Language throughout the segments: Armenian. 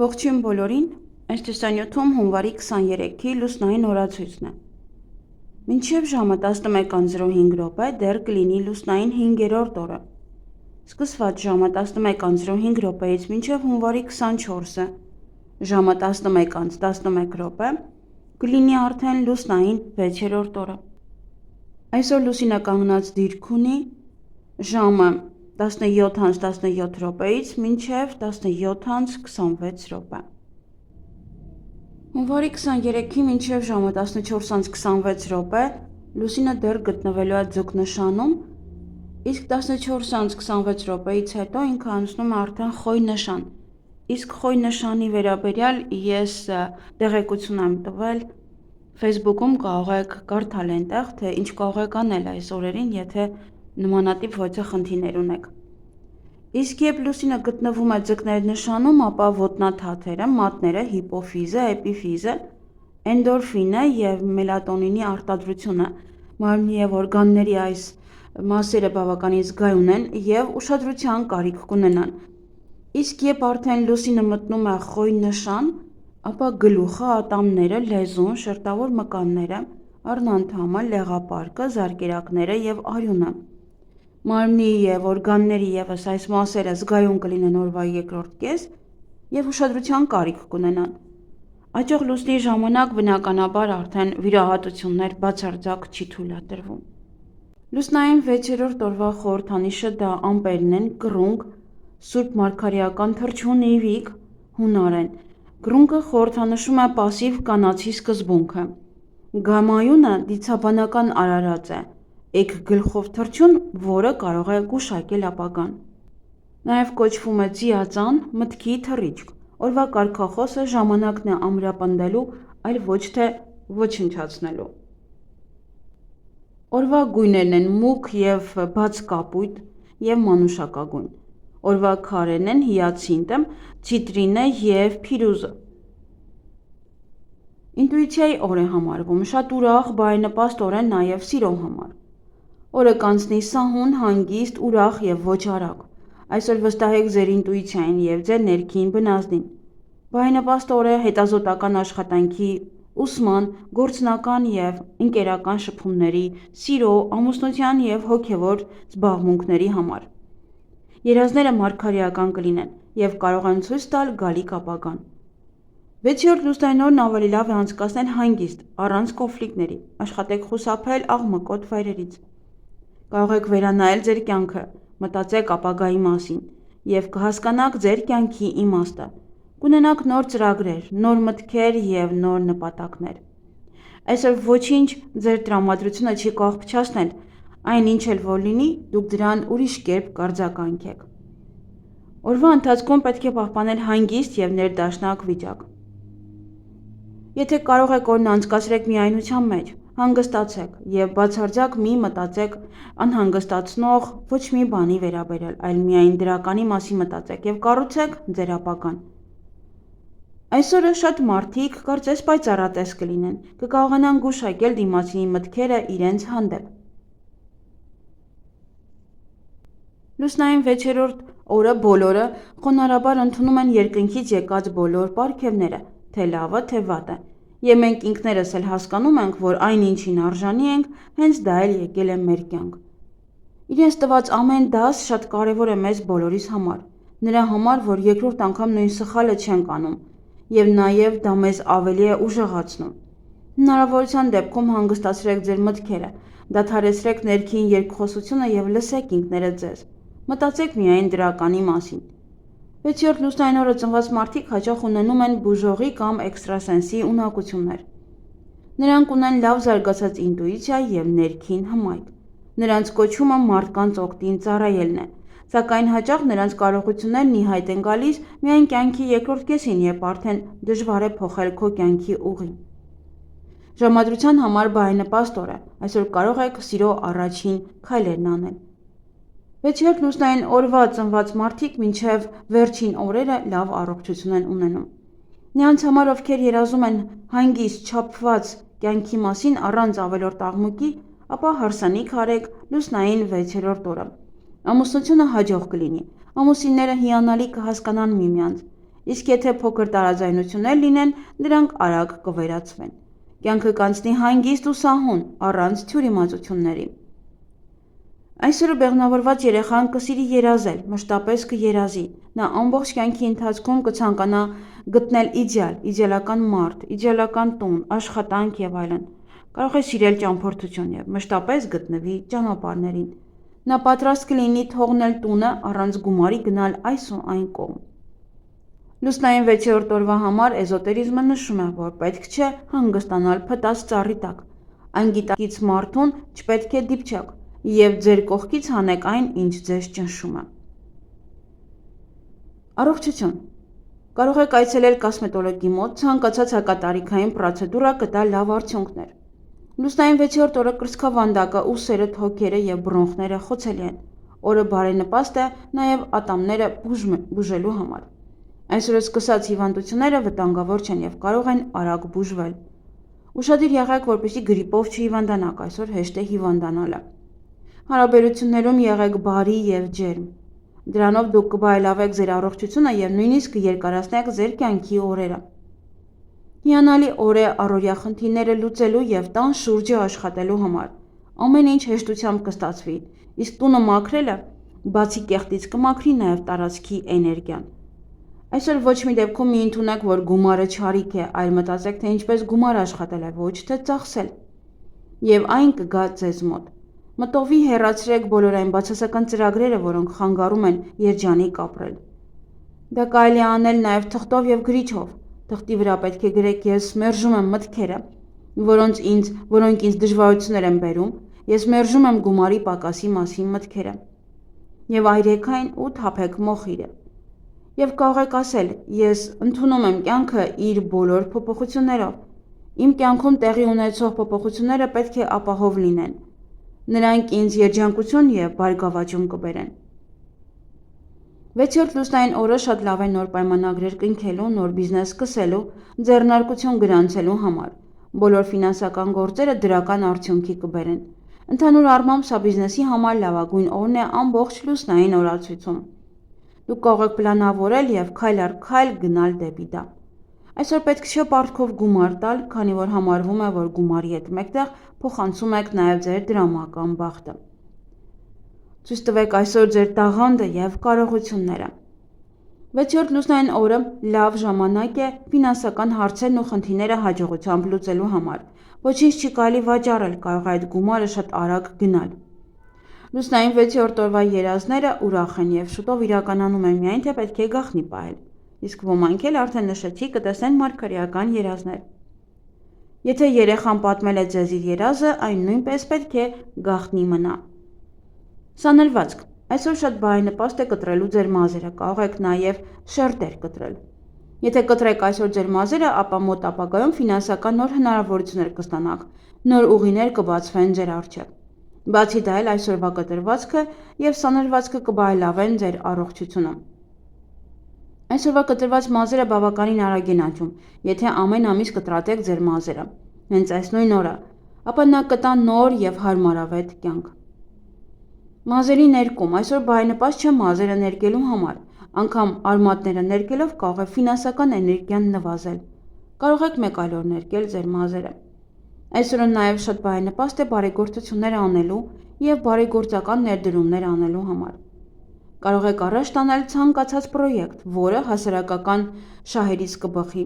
Ողջույն բոլորին, այս տեսանյութում հունվարի 23-ի լուսնային օրացույցն է։ Մինչև ժամը 11:05 դեռ կլինի լուսնային 5-րդ օրը։ Սկսված ժամը 11:05-ից մինչև հունվարի 24-ը, ժամը 11:11 կլինի արդեն լուսնային 6-րդ օրը։ Այսօր լուսինը կանգնած դիրք ունի ժամը 17:17-ից մինչև 17:26։ Հունվարի 23-ի մինչև ժամը 14:26 լուսինը դեռ գտնվելու է ձուկ նշանում, իսկ 14:26-ից հետո ինքը անցնում է արդեն խոյ նշան, իսկ խոյ նշանի վերաբերյալ ես տեղեկություն եմ տվել Facebook-ում, կարող եք կարդալ այնտեղ, թե ինչ կարող եք անել այս օրերին, եթե նմանատիպ ոճե խնդիրներ ունեք։ Իսկ երբ լուսինը գտնվում է ձկներ նշանում, ապա ոտնաթաթերը, մատները, հիպոֆիզը, էպիֆիզը, էնդորֆինը եւ մելատոնինի արտադրությունը մարմնի եւ օրգանների այս մասերը բավականին զգայուն են եւ ուշադրության կարիք կունենան։ Իսկ երբ արդեն լուսինը մտնում է խոյ նշան, ապա գլուխը, ատամները, լեզուն, շերտավոր մկանները, առնանդամը, լեղապարկը, զարկերակները եւ արյունը մարմնի եւ օրգանների եւս այս մասերը զգայուն կլինեն օրվա երկրորդ կես եւ ուշադրության կարիք կունենան։ Աճող լուսնի ժամանակ բնականաբար արդեն վիրահատություններ բացարձակ չի թույլատրվում։ Լուսնային 6-րդ օրվա խորհրդանիշը դա ամպերն են, կռունկ, Սուրբ Մարգարեական թռչուն իվիկ, հունարեն։ Կռունկը խորհրդանշում է պասիվ կանացի սկզբունքը։ Գամայունը դիցաբանական արարած է, էգ գլխով թռչուն, որը կարող է գուշակել ապագան։ Նաև կոչվում է ձիածան, մտքի թռիչք։ Օրվա կարգախոսը ժամանակն է ամրապնդելու, այլ ոչ թե ոչնչացնելու։ Օրվա գույներն են մուգ եւ բաց կապույտ եւ մանուշակագույն։ Օրվա քարերն են հիացինտը, ցիտրինը եւ փիրուզը։ Ինտուիցիայի օր է համարվում, շատ ուրախ, բարենպաստ օր է նաև սիրո համար։ Օրը կանցնի սահուն, հանգիստ, ուրախ եւ ոչ արագ։ Այսօր վստահեք ձեր ինտուիցիային եւ ձեր ներքին բնազդին։ Բարենպաստ օր է հետազոտական աշխատանքի, ուսման, գործնական եւ ընկերական շփումների, սիրո, ամուսնության եւ հոգեվոր զբաղմունքների համար։ Երազները մարգարեական կլինեն եւ կարող են ցույց տալ գալիք ապագան։ 6-րդ լուսնային օրն ավելի լավ է անցկացնել հանգիստ, առանց կոնֆլիկտների, աշխատեք խուսափել աղմկոտ վայրերից։ Կարող եք վերանայել ձեր կյանքը, մտածեք ապագայի մասին եւ կհասկանաք ձեր կյանքի իմաստը։ Կունենաք նոր ծրագրեր, նոր մտքեր եւ նոր նպատակներ։ Այսօր ոչինչ ձեր տրամադրությունը չի կարող փչացնել, այն ինչ էլ որ լինի, դուք դրան ուրիշ կերպ կարձագանքեք։ Օրվա ընթացքում պետք է պահպանել հանգիստ եւ ներդաշնակ վիճակ։ Եթե կարող եք օրն անցկացրեք միայնության մեջ, հանգստացեք եւ բացարձակ մի մտածեք անհանգստացնող ոչ մի բանի վերաբերյալ, այլ միայն դրականի մասին մտածեք եւ կառուցեք ձեր ապագան։ Այսօրը շատ մարդիկ կարծես պայծառատես կլինեն, կկարողանան գուշակել դիմացինի մտքերը իրենց հանդեպ։ Լուսնային 6-րդ օրը բոլորը խոնարհաբար ընդունում են երկնքից եկած բոլոր պարգևները, թե լավը, թե վատը, եւ մենք ինքներս էլ հասկանում ենք, որ այն ինչին արժանի ենք, հենց դա էլ եկել է մեր կյանք։ Իրենց տված ամեն դաս շատ կարևոր է մեզ բոլորիս համար, նրա համար, որ երկրորդ անգամ նույն սխալը չենք անում, եւ նաեւ դա մեզ ավելի է ուժեղացնում։ Հնարավորության դեպքում հանգստացրեք ձեր մտքերը, դադարեցրեք ներքին երկխոսությունը եւ լսեք ինքներդ ձեզ։ Մտածեք միայն դրականի մասին։ 6-րդ լուսնային օրը ծնված մարդիկ հաճախ ունենում են բուժողի կամ էքստրասենսի ունակություններ։ Նրանք ունեն լավ զարգացած ինտուիցիա եւ ներքին հմայք։ Նրանց կոչումը մարդկանց օգտին ծառայելն է, սակայն հաճախ նրանց կարողություններն ի հայտ են գալիս միայն կյանքի երկրորդ կեսին, երբ արդեն դժվար է փոխել քո կյանքի ուղին։ Ժամադրության համար բարենպաստ օր է, այսօր կարող եք սիրո առաջին քայլերն անել։ 6-րդ լուսնային օրվա ծնված մարդիկ մինչև վերջին օրերը լավ առողջություն են ունենում։ Նրանց համար, ովքեր երազում են հանգիստ, չափված կյանքի մասին առանց ավելորդ աղմուկի, ապա հարսանիք արեք լուսնային 6-րդ օրը։ Ամուսնությունը հաջող կլինի։ Ամուսինները հիանալի կհասկանան միմյանց։ իսկ եթե փոքր տարաձայնություններ լինեն, դրանք արագ կվերացվեն։ Կյանքը կանցնի հանգիստ ու սահուն, առանց թյուրիմացությունների։ Այսօրը բեղմնավորված երեխան կսիրի երազել, մշտապես կերազի։ Նա ամբողջ կյանքի ընթացքում կցանկանա գտնել իդեալական մարդ, իդեալական տուն, աշխատանք եւ այլն։ Կարող է սիրել ճամփորդություն եւ մշտապես գտնվի ճանապարհներին։ Նա պատրաստ կլինի թողնել տունը առանց գումարի գնալ այս ու այն կողմ։ Լուսնային 6-րդ օրվա համար էզոտերիզմը նշում է, որ պետք չէ հանգստանալ փտած ծառի տակ։ Այն գիտակից մարդուն չպետք է դիպչեք եւ ձեր կողքից հանեք այն, ինչ ձեզ ճնշում է։ Առողջություն։ Կարող եք այցելել կոսմետոլոգի մոտ, ցանկացած հակատարիքային պրոցեդուրա կտա լավ արդյունքներ։ Լուսնային 6-րդ օրը կրծքավանդակը, ուսերը, թոքերը եւ բրոնխները խոցելի են։ Օրը բարենպաստ է նաեւ ատամները բուժելու համար։ Այսօրը սկսած հիվանդությունները վտանգավոր չեն եւ կարող են արագ բուժվել։ Ուշադիր եղեք, որպեսզի գրիպով չհիվանդանաք, այսօր հեշտ է հիվանդանալը։ Հարաբերություններում եղեք բարի եւ ջերմ։ Դրանով դուք կբայելավեք ձեր առողջությունը եւ նույնիսկ կերկարացնեք ձեր կյանքի օրերը։ Հիանալի օր է առօրյա խնդիրները լուծելու եւ տան շուրջը աշխատելու համար։ Ամեն ինչ հեշտությամբ կստացվի, իսկ տունը մաքրելը բացի կեղտից կմաքրի նաեւ տարածքի էներգիան։ Այսօր ոչ մի դեպքում մի ընդունեք, որ գումարը չարիք է, այլ մտածեք, թե ինչպես գումար աշխատել է, ոչ թե ծախսել։ Եվ այն կգա ձեզ մոտ։ Մտովի հեռացրեք բոլոր այն բացասական ծրագրերը, որոնք խանգարում են երջանիկ ապրել։ Դա կարելի է անել նաև թղթով եւ գրիչով։ Թղթի վրա պետք է գրեք ես մերժում եմ մտքերը, որոնք ինձ դժվարություններ են բերում, ես մերժում եմ գումարի պակասի մասին մտքերը։ Եվ այրեք այն ու թափեք մոխիրը։ Եվ կարող եք ասել, ես ընդունում եմ կյանքը իր բոլոր փոփոխություններով։ Իմ կյանքում տեղի ունեցող փոփոխությունները պետք է ապահով լինեն։ Նրանք ինձ երջանկություն եւ բարգավաճում կբերեն։ 6-րդ լուսնային օրը շատ լավ է նոր պայմանագրեր կնքելու, նոր բիզնես սկսելու, ձեռնարկություն գրանցելու համար։ Բոլոր ֆինանսական գործերը դրական արդյունքի կբերեն։ Ընդհանուր առմամբ սա բիզնեսի համար լավագույն օրն է ամբողջ լուսնային օրացույցում։ Դուք կարող եք պլանավորել եւ քայլ առ քայլ գնալ դեպի դա։ Այսօր պետք չէ պարտքով գումար տալ, քանի որ համարվում է, որ գումարի հետ մեկտեղ փոխանցում եք նաեւ ձեր դրամական բախտը։ Ցույց տվեք այսօր ձեր տաղանդը եւ կարողությունները։ 6-րդ լուսնային օրը լավ ժամանակ է ֆինանսական հարցերն ու խնդիրները հաջողությամբ լուծելու համար։ Ոչինչ չի կարելի վաճառել, կարող է այդ գումարը շատ արագ գնալ։ Լուսնային 6-րդ օրվա երազները ուրախ են եւ շուտով իրականանում են, միայն թե պետք է գաղտնի պահել։ Իսկ ոմանք էլ արդեն նշեցի կտեսնեն մարգարեական երազներ։ Եթե երեխան պատմել է ձեզ իր երազը, այն նույնպես պետք է գաղտնի մնա։ Սանրվածք։ Այսօր շատ բարենպաստ է կտրելու ձեր մազերը, կարող եք նաև շերտեր կտրել։ Եթե կտրեք այսօր ձեր մազերը, ապա մոտ ապագայում ֆինանսական նոր հնարավորություններ կստանաք, նոր ուղիներ կբացվեն ձեր առջև։ Բացի դա էլ այսօրվա կտրվածքը եւ սանրվածքը կբարելավեն ձեր առողջությունը։ Այսօրվա կտրված մազերը բավականին արագ են աճում, եթե ամեն ամիս կտրատեք ձեր մազերը։ Հենց այս նույն օրը, ապա նա կտա նոր եւ հարմարավետ կյանք։ Մազերի ներկում այսօր բարենպաստ չէ մազերը ներկելու համար, անգամ արմատները ներկելով կարող է ֆինանսական էներգիան նվազել։ Կարող եք մեկ այլ օր ներկել ձեր մազերը։ Այսօրը նաև շատ բարենպաստ է բարեգործություններ անելու եւ բարեգործական ներդրումներ անելու համար։ Կարող եք առաջ տանել ցանկացած պրոյեկտ, որը հասարակական շահերից կբխի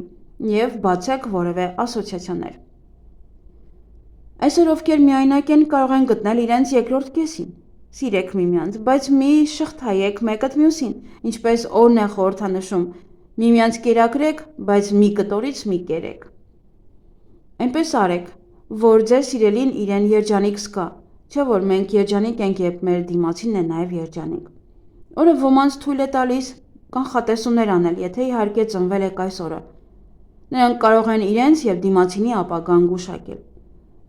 եւ բացեք որևէ ասոցիացիաներ։ Այսօր ովքեր միայնակ են, կարող են գտնել իրենց երկրորդ կեսին։ Սիրեք միմյանց, բայց մի շղթայեք մեկդ մյուսին, ինչպես օրն է խորհրդանշում, միմյանց կերակրեք, բայց մի կտորից մի կերեք։ Այնպես արեք, որ ձեր սիրելին իրեն երջանիկ զգա, չէ՞ որ մենք երջանիկ ենք, երբ մեր դիմացինն է նաև երջանիկ։ Օրը ոմանց թույլ է տալիս կանխատեսումներ անել, եթե իհարկե ծնվել եք այս օրը։ Նրանք կարող են իրենց եւ դիմացինի ապագան գուշակել։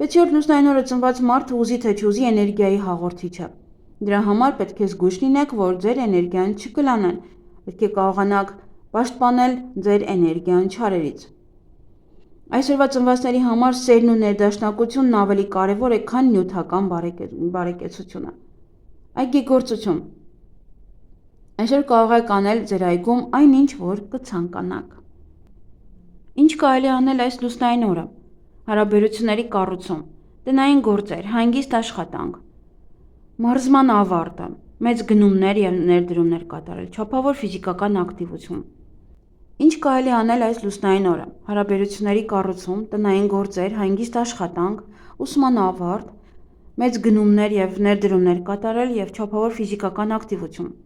6-րդ լուսնային օրը ծնված մարդը ուզի թե չուզի էներգիայի հաղորդիչ է։ Դրա համար պետք է զգույշ լինեք, որ ձեր էներգիան չկլանեն, պետք է կարողանաք պաշտպանել ձեր էներգիան չարերից։ Այսօրվա ծնվածների համար սերն ու ներդաշնակությունն ավելի կարևոր է, քան նյութական բարեկեցությունը։ Այգեգործություն։ Այսօր կարող եք անել ձեր այգում այնինչ, որ կցանկանաք։ Ինչ կարելի անել այս լուսնային օրը։ Հարաբերությունների կառուցում, տնային գործեր, հանգիստ աշխատանք, մարզման ավարտը, մեծ գնումներ և ներդրումներ կատարել, չափավոր ֆիզիկական ակտիվություն։ Ինչ կարելի անել այս լուսնային օրը։ Հարաբերությունների կառուցում, տնային գործեր, հանգիստ աշխատանք, ուսման ավարտ, մեծ գնումներ և ներդրումներ կատարել և չափավոր ֆիզիկական ակտիվություն։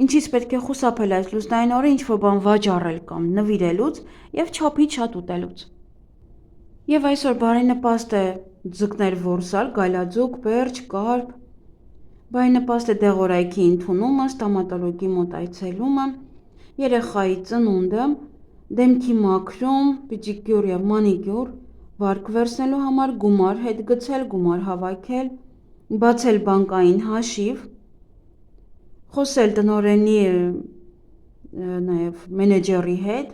Ինչից պետք է խուսափել այս լուսնային օրը ինչ-որ բան վաճառել կամ նվիրելուց և չափից շատ ուտելուց։ Եվ այսօր բարենպաստ է ձկներ որսալ, գայլաձուկ, պերճ, կարպ, բարենպաստ է դեղորայքի ընդունումը, ստոմատոլոգի մոտ այցելումը, երեխայի ծնունդը, դեմքի մաքրում, պედիկյուր և մանիկյուր, վարք վերցնելու համար գումար հետ գցել, գումար հավաքել, բացել բանկային հաշիվ, խոսել տնօրենի նաև մենեջերի հետ,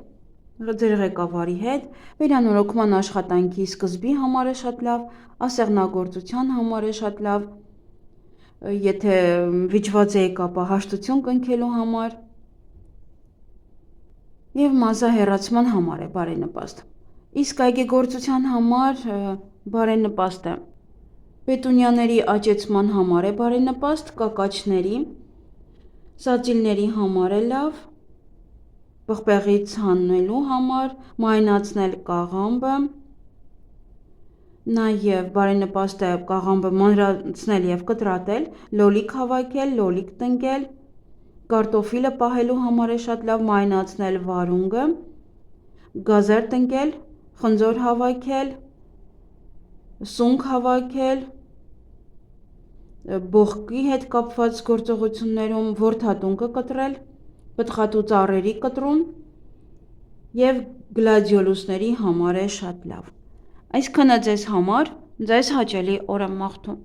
ձեր ղեկավարի հետ, վերանորոգման աշխատանքի սկզբի համար է շատ լավ, ասեղնագործության համար է շատ լավ, եթե վիճված եք, ապա հաշտություն կնքելու համար և մազահեռացման համար է բարենպաստ։ Իսկ այգեգործության համար բարենպաստ է։ Պետունյաների աճեցման համար է բարենպաստ, կակաչների, սածիլների համար է լավ, պղպեղից հանելու համար, մանրացնել կաղամբը, նաև բարենպաստ է կաղամբը մանրացնել և կտրատել, լոլիկ հավաքել, լոլիկ տնկել, կարտոֆիլը պահելու համար է շատ լավ մանրացնել վարունգը, գազեր տնկել, խնձոր հավաքել, սունկ հավաքել, բողոքի հետ կապված գործողություններում որդատունկը կտրել, պտղատու ծառերի կտրուն և գլադիոլուսների համար է շատ լավ։ Այսքանը ձեզ համար, ձեզ հաճելի օր եմ մաղթում։